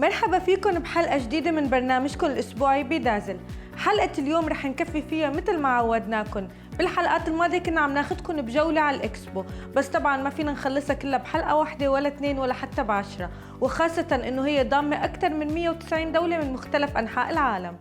مرحبا فيكم بحلقة جديدة من برنامجكم الأسبوعي بيدازلد. حلقة اليوم رح نكفي فيها مثل ما عودناكم. بالحلقات الماضية كنا عم ناخدكم بجولة على الإكسبو، بس طبعا ما فينا نخلصها كلها بحلقة واحدة ولا اثنين ولا حتى ب10، وخاصة إنه هي ضامة أكثر من 190 دولة من مختلف أنحاء العالم.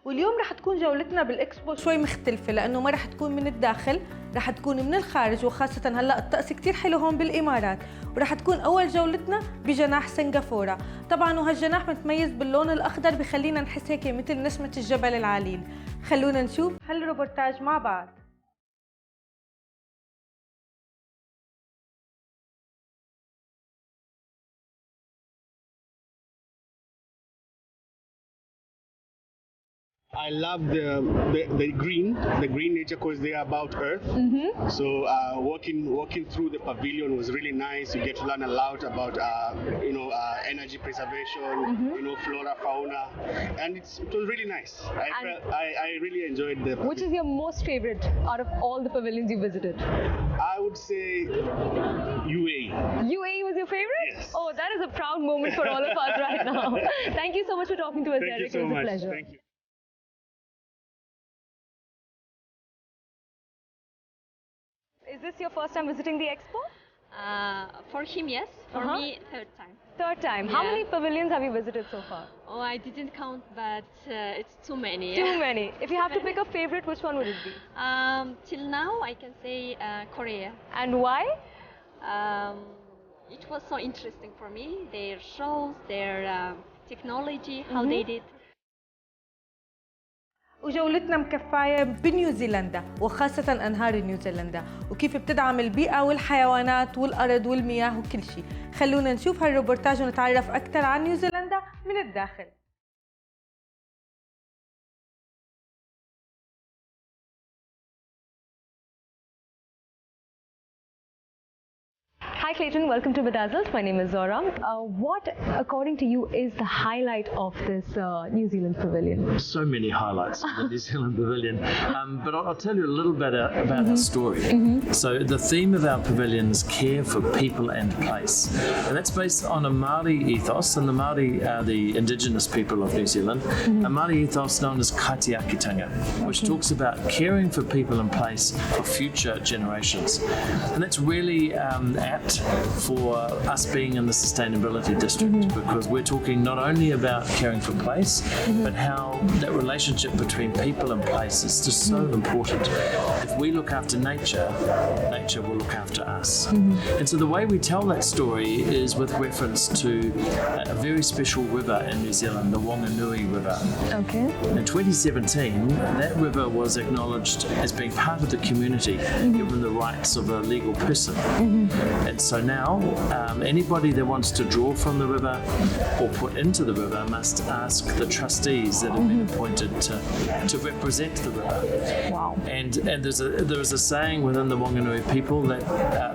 واليوم رح تكون جولتنا بالاكسبو شوي مختلفة، لأنه ما رح تكون من الداخل، رح تكون من الخارج، وخاصة هلا الطقس كتير حلو هون بالإمارات، ورح تكون أول جولتنا بجناح سنغافورة. طبعا وهالجناح متميز باللون الأخضر بخلينا نحس هيك مثل نسمة الجبل العليل. خلونا نشوف هالروبورتاج مع بعض. I love the green nature because they are about Earth. So walking through the pavilion was really nice. You get to learn a lot about energy preservation, flora, fauna, and it was really nice. I really enjoyed the pavilion. Which is your most favorite out of all the pavilions you visited? I would say UAE. UAE was your favorite? Yes. Oh, that is a proud moment for all of us right now. Thank you so much for talking to us, Thank Eric. you so It was much. a pleasure. Thank you. Is this your first time visiting the expo? For him, yes. For me, third time. Third time. Yeah. How many pavilions have you visited so far? Oh, I didn't count, but it's too many. Too many. If you have to pick a favorite, which one would it be? Till now, I can say Korea. And why? It was so interesting for me. Their shows, their technology, how they did. وجولتنا مكفاية بنيوزيلندا، وخاصة أنهار نيوزيلندا، وكيف بتدعم البيئة والحيوانات والأرض والمياه وكل شيء. خلونا نشوف هالروبورتاج ونتعرف أكثر عن نيوزيلندا من الداخل. Hi Clayton, welcome to Bidazled. My name is Zora. What, according to you, is the highlight of this New Zealand pavilion? So many highlights of the New Zealand pavilion, but I'll tell you a little bit about our story. So the theme of our pavilion is care for people and place, and that's based on a Māori ethos, and the Māori are the indigenous people of New Zealand, a Māori ethos known as kaitiakitanga, which talks about caring for people and place for future generations, and that's really apt for us being in the sustainability district, because we're talking not only about caring for place, but how that relationship between people and place is just so important. If we look after nature, nature will look after us. And so the way we tell that story is with reference to a very special river in New Zealand, the Wanganui River. Okay. In 2017, that river was acknowledged as being part of the community, given the rights of a legal person. And so now, anybody that wants to draw from the river or put into the river must ask the trustees that have been appointed to represent the river. Wow. And there's a saying within the Wanganui people that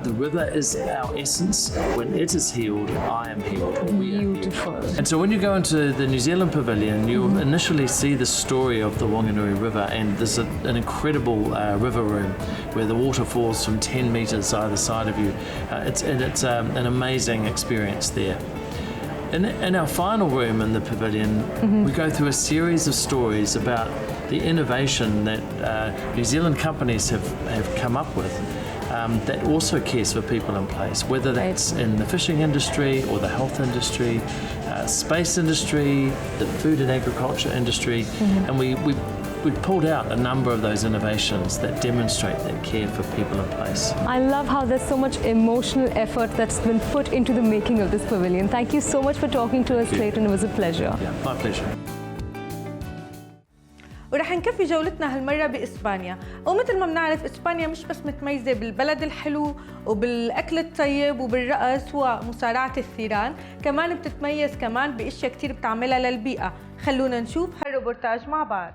the river is our essence. When it is healed, I am healed. We are Beautiful. healed. And so when you go into the New Zealand pavilion, you'll initially see the story of the Wanganui River, and there's an incredible river room where the water falls from 10 metres either side of you. It's an amazing experience there. In our final room in the pavilion, we go through a series of stories about the innovation that New Zealand companies have come up with that also cares for people in place, whether that's in the fishing industry or the health industry, space industry, the food and agriculture industry, and we've pulled out a number of those innovations that demonstrate that care for people in place. I love how there's so much emotional effort that's been put into the making of this pavilion. Thank you so much for talking to us, Clayton. It was a pleasure. Yeah, my pleasure. ورح نكفي جولتنا هالمرة بإسبانيا، ومثل ما بنعرف إسبانيا مش بس متميزة بالبلد الحلو وبالأكل الطيب وبالرقص ومصارعة الثيران، كمان بتتميز كمان بأشياء كتير بتعملها للبيئة. خلونا نشوف هالروبورتاج مع بعض.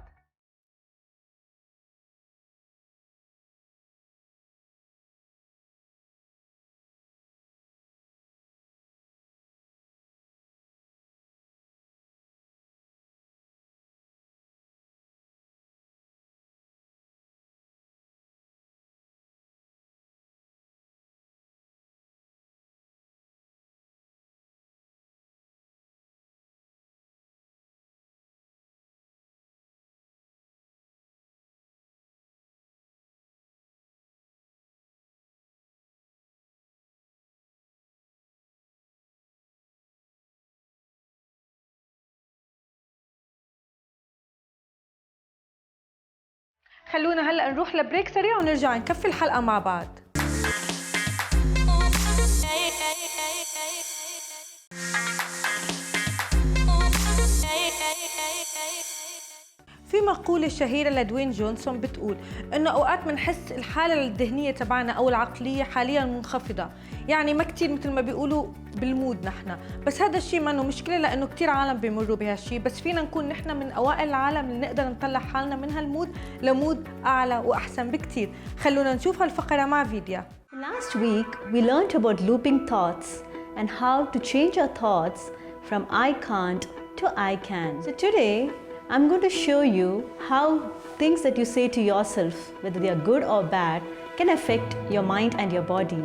خلونا هلأ نروح لبريك سريع ونرجع نكفي الحلقة مع بعض. في مقولة شهيرة لدوين جونسون بتقول إنه أوقات بنحس الحالة الذهنية تبعنا أو العقلية حالياً منخفضة، يعني ما كتير مثل ما بيقولوا بالمود نحن، بس هذا الشيء ما إنه مشكلة لأنه كتير عالم بيمروا بهالشيء، بس فينا نكون نحن من أوائل العالم اللي نقدر نطلع حالنا من هالمود لمود أعلى وأحسن بكتير. خلونا نشوف هالفقرة مع فيديا. Last week we learned about looping thoughts and how to change our thoughts from I can't to I can. So today I'm going to show you how things that you say to yourself, whether they are good or bad, can affect your mind and your body,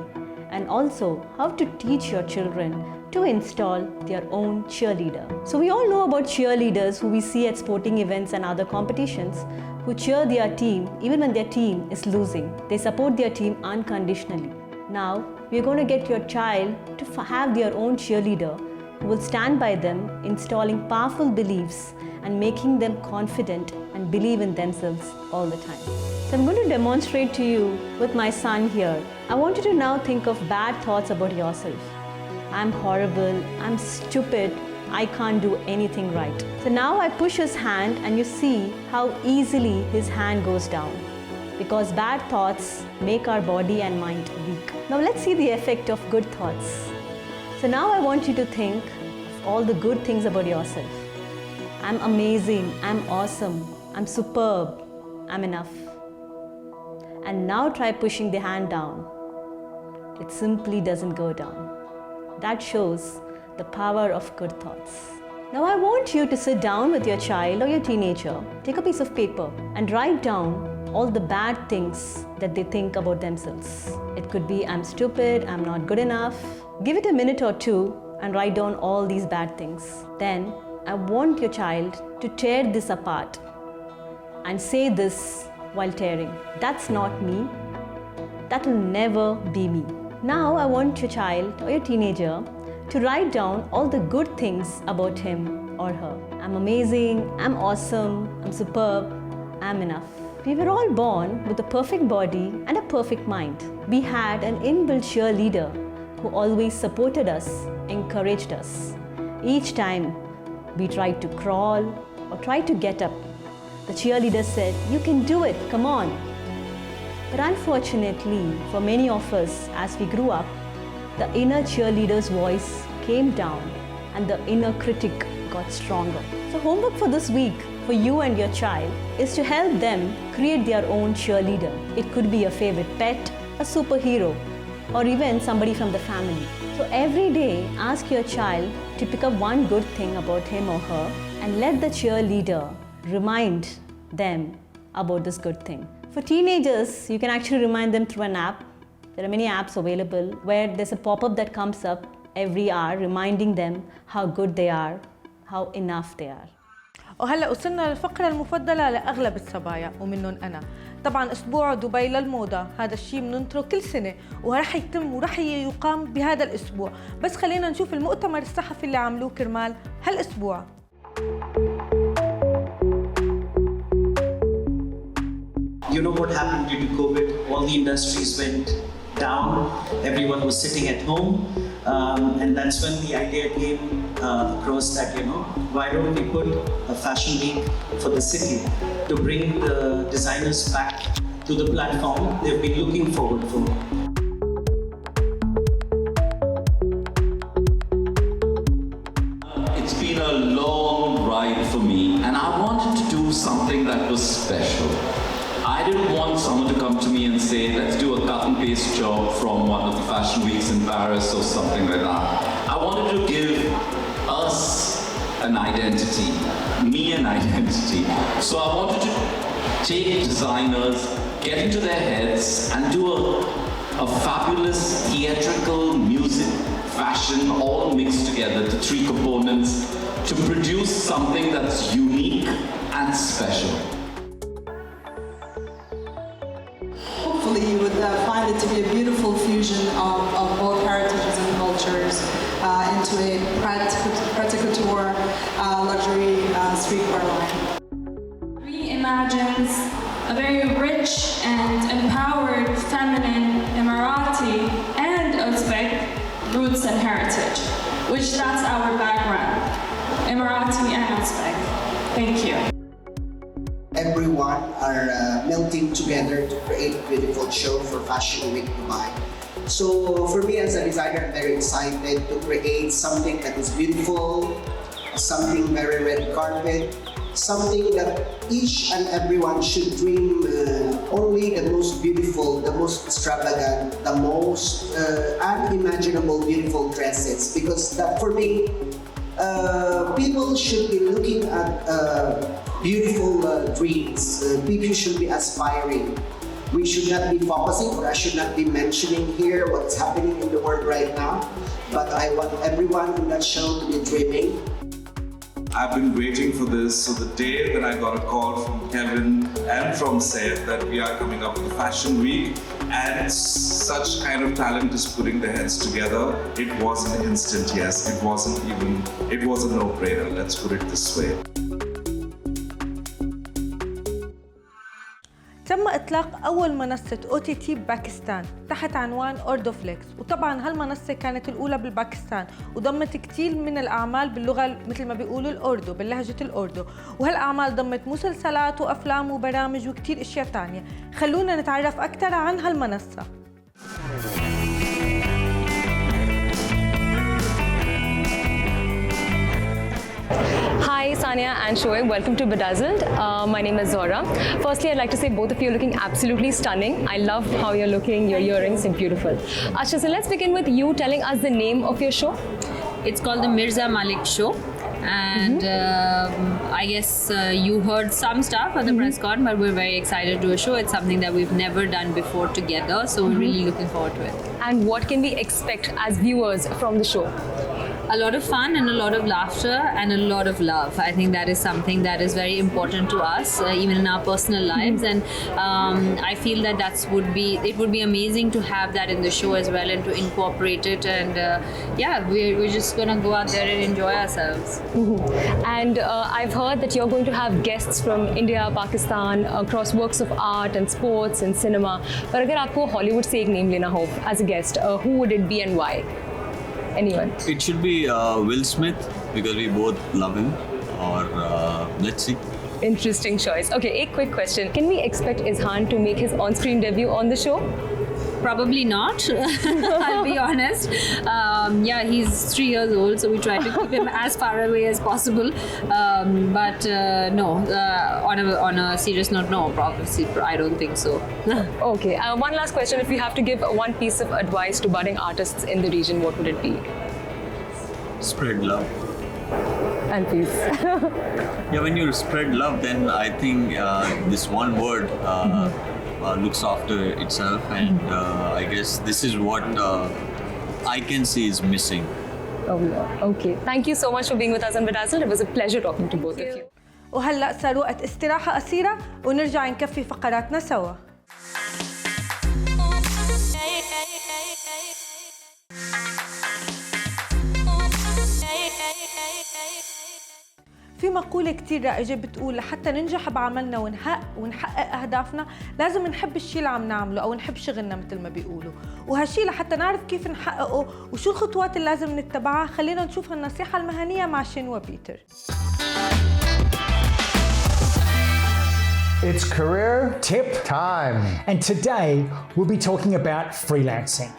and also how to teach your children to install their own cheerleader. So we all know about cheerleaders who we see at sporting events and other competitions who cheer their team even when their team is losing. They support their team unconditionally. Now we are going to get your child to have their own cheerleader who will stand by them, installing powerful beliefs and making them confident and believe in themselves all the time. So I'm going to demonstrate to you with my son here. I want you to now think of bad thoughts about yourself. I'm horrible, I'm stupid, I can't do anything right. So now I push his hand and you see how easily his hand goes down, because bad thoughts make our body and mind weak. Now let's see the effect of good thoughts. So now I want you to think of all the good things about yourself. I'm amazing, I'm awesome, I'm superb, I'm enough. And now try pushing the hand down. It simply doesn't go down. That shows the power of good thoughts. Now I want you to sit down with your child or your teenager, take a piece of paper and write down all the bad things that they think about themselves. It could be I'm stupid, I'm not good enough. Give it a minute or two and write down all these bad things. Then I want your child to tear this apart and say this while tearing. That's not me. That will never be me. Now I want your child or your teenager to write down all the good things about him or her. I'm amazing, I'm awesome, I'm superb, I'm enough. We were all born with a perfect body and a perfect mind. We had an inbuilt cheerleader who always supported us, encouraged us. Each time we tried to crawl or tried to get up, the cheerleader said, "You can do it, come on." But unfortunately, for many of us, as we grew up, the inner cheerleader's voice came down and the inner critic got stronger. So homework for this week for you and your child is to help them create their own cheerleader. It could be a favorite pet, a superhero, or even somebody from the family. So every day, ask your child to pick up one good thing about him or her and let the cheerleader remind them about this good thing. For teenagers, you can actually remind them through an app. There are many apps available where there's a pop-up that comes up every hour reminding them how good they are, how enough they are. وهلا وصلنا للفقرة المفضلة لأغلب الصبايا ومنهم أنا. طبعا أسبوع دبي للموضة هذا الشيء بننطره كل سنة وراح يتم وراح يقام بهذا الأسبوع، بس خلينا نشوف المؤتمر الصحفي اللي عملوه كرمال هالأسبوع. You know what happened due to COVID? All the industries went down. Everyone was sitting at home. And that's when the idea came across that, why don't we put a fashion week for the city to bring the designers back to the platform they've been looking forward for. It's been a long ride for me, and I wanted to do something that was special. I didn't want someone to come to me and say, let's do a cut and paste job from one of the fashion weeks in Paris or something like that. I wanted to give us an identity, me an identity. So I wanted to take designers, get into their heads and do a fabulous theatrical music, fashion, all mixed together, the three components, to produce something that's unique and special. Hopefully you would find it to be a beautiful fusion of both heritages and cultures into a pret a couture luxury streetwear line. Reimagines a very roots and heritage, which that's our background, Emirati and Uzbek. Thank you. Everyone are melting together to create a beautiful show for Fashion Week Dubai. So for me as a designer, I'm very excited to create something that is beautiful, something very red carpet, something that each and everyone should dream only the most beautiful, the most extravagant, the most unimaginable beautiful dresses. Because that for me, people should be looking at beautiful dreams. People should be aspiring. We should not be focusing, or I should not be mentioning here what's happening in the world right now, but I want everyone in that show to be dreaming. I've been waiting for this, so the day that I got a call from Kevin and from Seth that we are coming up with Fashion Week and such kind of talent is putting their heads together, it was an instant yes. It was a no-brainer, let's put it this way. تم إطلاق أول منصة OTT بباكستان تحت عنوان أوردوفليكس، وطبعاً هالمنصة كانت الأولى بالباكستان وضمت كتير من الأعمال باللغة مثل ما بيقولوا الأوردو، باللهجة الأوردو، وهالأعمال ضمت مسلسلات وأفلام وبرامج وكتير أشياء تانية. خلونا نتعرف أكثر عن هالمنصة. Hi Sania and Shoaib, welcome to Beidazzled. My name is Zora. Firstly, I'd like to say both of you are looking absolutely stunning. I love how you're looking, your earrings are beautiful. Asha, so let's begin with you telling us the name of your show. It's called the Mirza Malik Show. And I guess you heard some stuff at the press con, but we're very excited to do a show. It's something that we've never done before together, so we're really looking forward to it. And what can we expect as viewers from the show? A lot of fun and a lot of laughter and a lot of love. I think that is something that is very important to us, even in our personal lives. And I feel that it would be amazing to have that in the show as well and to incorporate it. And we're just gonna go out there and enjoy ourselves. And I've heard that you're going to have guests from India, Pakistan, across works of art and sports and cinema. But if you Hollywood se ek name lena ho as a guest, who would it be and why? Anyone? It should be Will Smith because we both love him. Or let's see. Interesting choice. Okay, a quick question. Can we expect Izhan to make his on-screen debut on the show? Probably not, I'll be honest. He's 3 years old, so we try to keep him as far away as possible. No, on a serious note, no, probably, I don't think so. Okay, one last question. If you have to give one piece of advice to budding artists in the region, what would it be? Spread love. And peace. When you spread love, then I think this one word looks after itself, and I guess this is what I can see is missing. Oh, okay. Thank you so much for being with us on Beidazzled. It was a pleasure talking to both of you. وهلأ صار وقت استراحة قصيرة ونرجع نكفي فقراتنا سوا. في مقولة كتير رائجة بتقول لحتى ننجح بعملنا ونحقق أهدافنا لازم نحب الشيء اللي عم نعمله أو نحب شغلنا مثل ما بيقولوا، وهالشيء لحتى نعرف كيف نحققه وشو الخطوات اللي لازم نتبعها. خلينا نشوف النصيحة المهنية مع شين وبيتر. It's career tip time. And today we'll be talking about freelancing.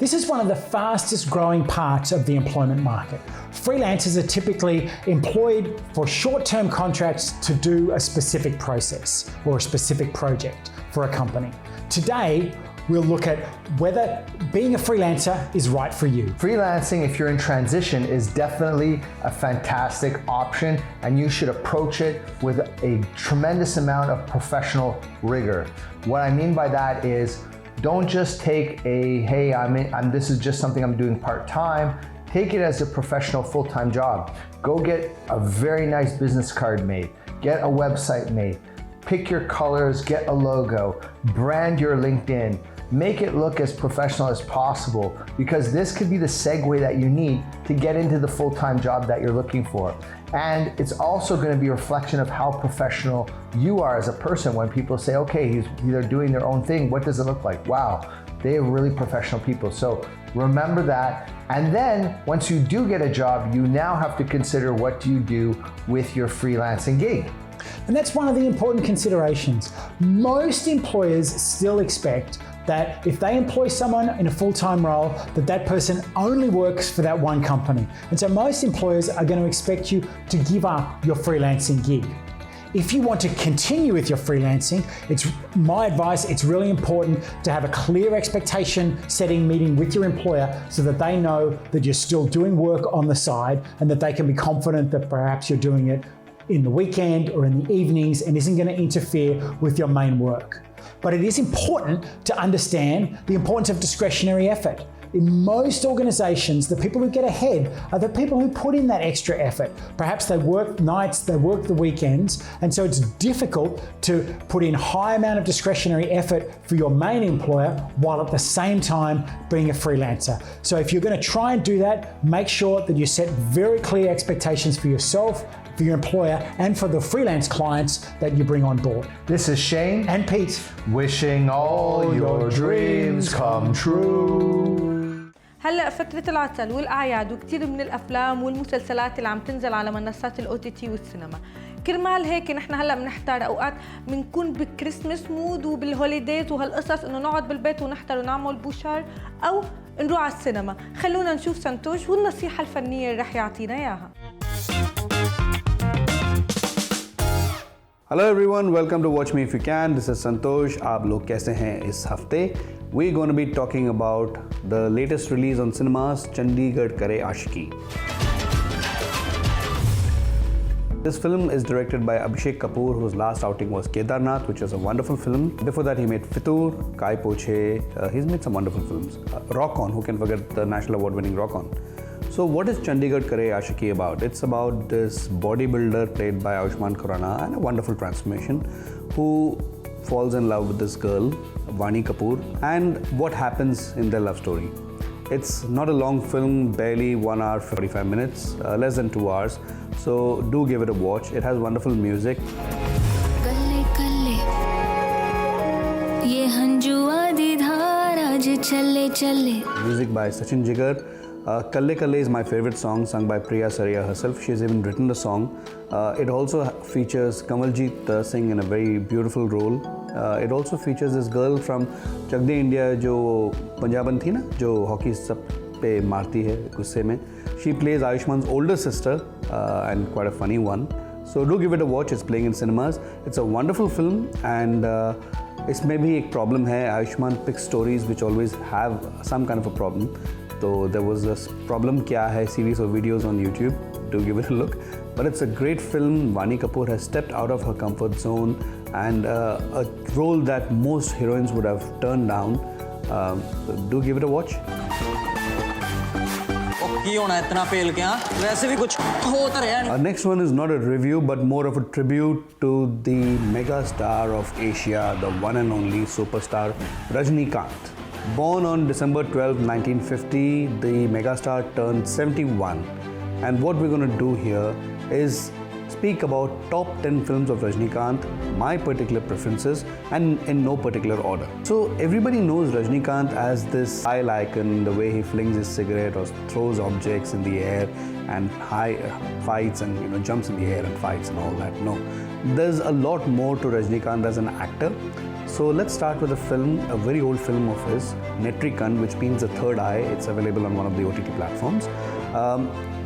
This is one of the fastest growing parts of the employment market. Freelancers are typically employed for short-term contracts to do a specific process or a specific project for a company. Today, we'll look at whether being a freelancer is right for you. Freelancing, if you're in transition, is definitely a fantastic option, and you should approach it with a tremendous amount of professional rigor. What I mean by that is, don't just take this is just something I'm doing part-time. Take it as a professional full-time job. Go get a very nice business card made. Get a website made. Pick your colors, get a logo, brand your LinkedIn. Make it look as professional as possible, because this could be the segue that you need to get into the full-time job that you're looking for. And it's also going to be a reflection of how professional you are as a person. When people say, okay, they're doing their own thing, what does it look like? Wow, they are really professional people. So Remember that. And then once you do get a job, you now have to consider what do you do with your freelancing gig. And that's one of the important considerations. Most employers still expect that if they employ someone in a full-time role, that person only works for that one company. And so most employers are going to expect you to give up your freelancing gig. If you want to continue with your freelancing, it's my advice, it's really important to have a clear expectation setting meeting with your employer so that they know that you're still doing work on the side and that they can be confident that perhaps you're doing it in the weekend or in the evenings and isn't going to interfere with your main work. But it is important to understand the importance of discretionary effort. In most organizations, the people who get ahead are the people who put in that extra effort. Perhaps they work nights, they work the weekends, and so it's difficult to put in high amount of discretionary effort for your main employer while at the same time being a freelancer. So if you're going to try and do that, make sure that you set very clear expectations for yourself, for your employer, and for the freelance clients that you bring on board. This is Shane and Pete, wishing all your dreams come true. هلا فترة العطل والأعياد وكثير من الأفلام والمسلسلات اللي عم تنزل على منصات الOTT والسينما. كرمال هيك نحن هلا بنحتار اوقات بنكون بالكريسماس مود وبالهوليديز وهالقصص انه نقعد بالبيت ونحضر ونعمل بوشار او نروح على السينما. خلونا نشوف سنتوش والنصيحة الفنية اللي رح يعطينا اياها. Hello everyone, welcome to Watch Me If You Can. This is Santosh. आप लोग कैसे हैं इस हफ्ते? We're going to be talking about the latest release on cinemas, Chandigarh Kare Aashiki. This film is directed by Abhishek Kapoor, whose last outing was Kedarnath, which was a wonderful film. Before that, he made Fitur, Kai Poche. He's made some wonderful films. Rock On, who can forget the national award-winning Rock On. So what is Chandigarh Kare Aashiki about? It's about this bodybuilder played by Ayushmann Khurrana and a wonderful transformation who falls in love with this girl, Vani Kapoor, and what happens in their love story. It's not a long film, barely 1 hour 45 minutes, less than 2 hours. So do give it a watch. It has wonderful music. Music by Sachin Jigar. Kalle Kalle is my favorite song, sung by Priya Saria herself. She has even written the song. It also features Kamaljeet Singh in a very beautiful role. It also features this girl from Chakde India, जो पंजाबन थी ना, जो hockey सब पे मारती है गुस्से में. She plays Ayushmann's older sister and quite a funny one. So do give it a watch. It's playing in cinemas. It's a wonderful film and इसमें भी एक problem है. Ayushmann picks stories which always have some kind of a problem. So there was this problem kya hai series of videos on YouTube. Do give it a look. But it's a great film. Vani Kapoor has stepped out of her comfort zone and a role that most heroines would have turned down. So do give it a watch. Next one is not a review but more of a tribute to the mega star of Asia, the one and only superstar Rajnikanth. Born on December 12, 1950, the megastar turned 71. And what we're going to do here is speak about top 10 films of Rajnikanth, my particular preferences, and in no particular order. So everybody knows Rajnikanth as this style icon, the way he flings his cigarette or throws objects in the air and fights and jumps in the air and fights and all that. No, there's a lot more to Rajnikanth as an actor. So let's start with a film, a very old film of his, Netrikan, which means the third eye. It's available on one of the OTT platforms.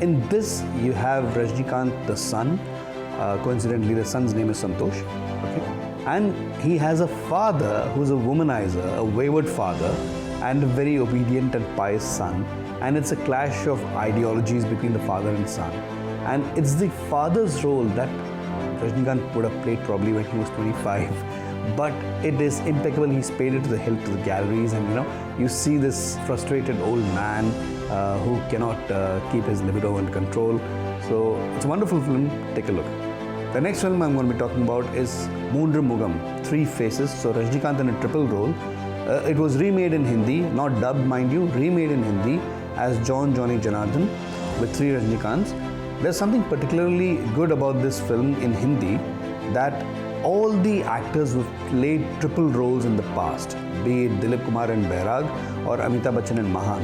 In this, you have Rajnikanth, the son. Coincidentally, the son's name is Santosh. Okay? And he has a father who's a womanizer, a wayward father, and a very obedient and pious son. And it's a clash of ideologies between the father and son. And it's the father's role that Rajnikanth would have played probably when he was 25. But it is impeccable. He's paid it to the hilt, to the galleries, and you see this frustrated old man who cannot keep his libido in control. So it's a wonderful film. Take a look. The next film I'm going to be talking about is Moondra Mugam, Three Faces. So Rajnikanth in a triple role. It was remade in Hindi, not dubbed, mind you, remade in Hindi as Johnny Janardhan with three Rajnikanths. There's something particularly good about this film in Hindi, that all the actors who've played triple roles in the past, be it Dilip Kumar and Bairag or Amitabh Bachchan and Mahan,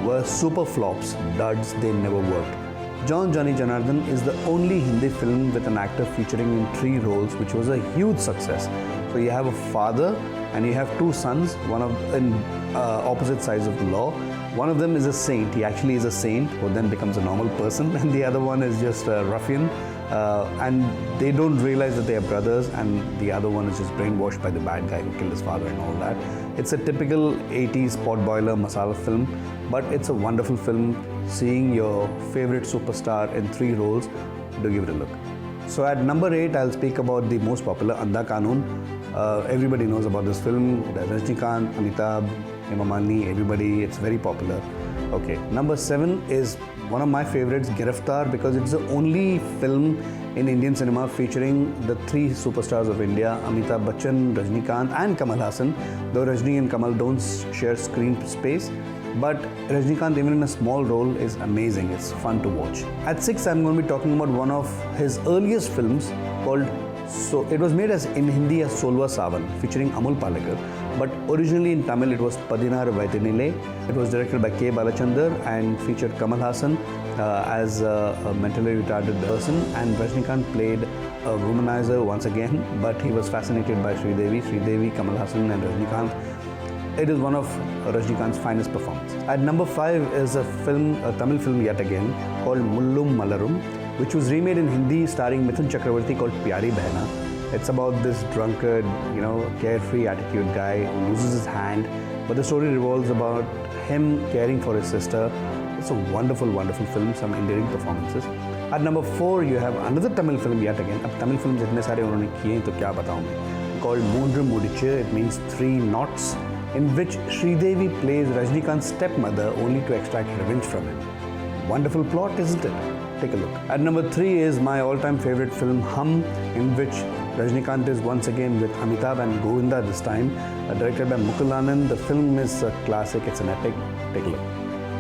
were super flops, duds, they never worked. John Johnny Janardhan is the only Hindi film with an actor featuring in 3 roles, which was a huge success. So you have a father and you have 2 sons, one of in opposite sides of the law. One of them is a saint. He actually is a saint who then becomes a normal person, and the other one is just a ruffian. And they don't realize that they are brothers, and the other one is just brainwashed by the bad guy who killed his father and all that. It's a typical 80s potboiler masala film, but it's a wonderful film. Seeing your favorite superstar in 3 roles, do give it a look. So at number 8, I'll speak about the most popular, Andha Kanun. Everybody knows about this film. There's Rajnikanth, Amitabh, Hema Malini, everybody. It's very popular. Okay, number 7 is one of my favorites, Giraftar, because it's the only film in Indian cinema featuring the 3 superstars of India, Amitabh Bachchan, Rajnikanth and Kamal Haasan. Though Rajni and Kamal don't share screen space, but Rajnikanth, even in a small role, is amazing. It's fun to watch. At 6, I'm going to be talking about one of his earliest films called, so it was made as in Hindi as Solva Savan, featuring Amol Palekar, but originally in Tamil it was Padinar Vaitinile. It was directed by K. Balachandar and featured Kamal Haasan as a mentally retarded person, and Rajnikanth played a womanizer once again, but he was fascinated by Sridevi, Kamal Haasan and Rajnikanth. It is one of Rajnikanth's finest performances. At number 5 is a Tamil film yet again called Mullum Malarum, which was remade in Hindi starring Mithun Chakravarti, called Pyari Behna. It's about this drunkard, carefree attitude guy who loses his hand, but the story revolves about him caring for his sister. It's a wonderful, wonderful film, some endearing performances. At number 4, you have another Tamil film yet again. Ab Tamil films itne sare unhone kiye to kya bataun main. Called Moondru Mudiche, it means 3 knots, in which Sridevi plays Rajnikanth's stepmother only to extract revenge from him. Wonderful plot, isn't it? Take a look. At number 3 is my all-time favorite film, Hum, in which Rajnikanth is once again with Amitabh and Govinda this time, directed by Mukul Anand. The film is a classic, it's an epic. Take a look.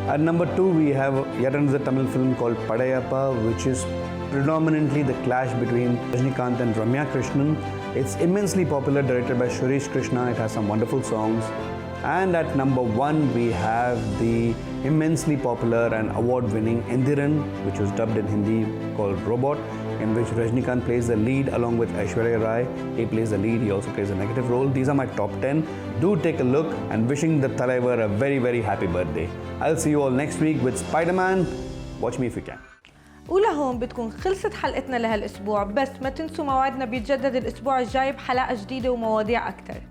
At number 2, we have yet another Tamil film called Padayappa, which is predominantly the clash between Rajnikanth and Ramya Krishnan. It's immensely popular, directed by Suresh Krishna. It has some wonderful songs. And at number 1, we have the immensely popular and award-winning Indiran, which was dubbed in Hindi, called Robot, in which Rajnikanth plays the lead along with Aishwarya Rai. He plays the lead, he also plays a negative role. These are my top 10. Do take a look, and wishing the Talaivar a very, very happy birthday. I'll see you all next week with Spider-Man. Watch me if you can. ولهون بتكون خلصت حلقتنا لهالاسبوع، بس ما تنسوا موعدنا بيتجدد الاسبوع الجاي بحلقة جديدة ومواضيع اكثر.